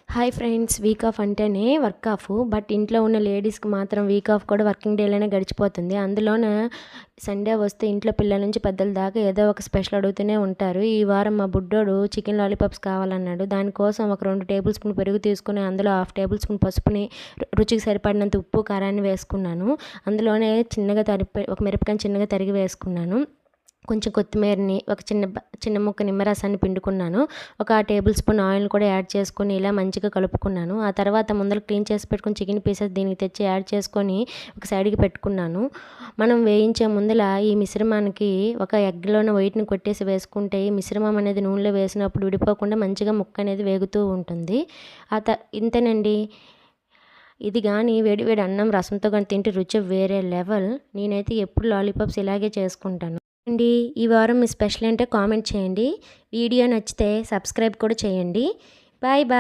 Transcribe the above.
Hi friends, week off అంటేనే work of. But ఇంట్లో ఉన్న లేడీస్కి మాత్రం వీక్ ఆఫ్ కూడా వర్కింగ్ డేలోనే గడిచిపోతుంది. అందులోన సండే వస్తే ఇంట్లో పిల్లల నుంచి పెద్దల దాకా ఏదో ఒక స్పెషల్ అడుగుతూనే ఉంటారు. ఈ వారం మా బుడ్డోడు చికెన్ లాలీపాప్స్ కావాలన్నాడు. దానికోసం ఒక 2 టేబుల్ స్పూన్ పెరుగు తీసుకుని అందులో 1/2 టేబుల్ స్పూన్ పసుపుని, రుచికి సరిపడినంత ఉప్పు కారాన్ని వేసుకున్నాను. అందులోనే ఒక మిరపకాయని చిన్నగా తరిగి వేసుకున్నాను. కొంచెం కొత్తిమీరని, ఒక చిన్న ముక్క నిమ్మరసాన్ని పిండుకున్నాను. ఒక టేబుల్ స్పూన్ ఆయిల్ని కూడా యాడ్ చేసుకొని ఇలా మంచిగా కలుపుకున్నాను. ఆ తర్వాత ముందర క్లీన్ చేసి పెట్టుకుని చికెన్ పీసెస్ దీనికి తెచ్చి యాడ్ చేసుకొని ఒక సైడ్కి పెట్టుకున్నాను. మనం వేయించే ముందల ఈ మిశ్రమానికి ఒక ఎగ్లోని వైట్ని కొట్టేసి వేసుకుంటే ఈ మిశ్రమం అనేది నూనెలో వేసినప్పుడు విడిపోకుండా మంచిగా ముక్క అనేది వేగుతూ ఉంటుంది. ఇంతేనండి. ఇది కానీ వేడి వేడి అన్నం రసంతో కానీ తింటే రుచి వేరే లెవెల్. నేనైతే ఎప్పుడు లాలీపాప్స్ ఇలాగే చేసుకుంటాను అండి. ఈ వారం మీ స్పెషల్ ఏంటో కామెంట్ చేయండి. వీడియో నచ్చితే సబ్స్క్రైబ్ కూడా చేయండి. Bye bye.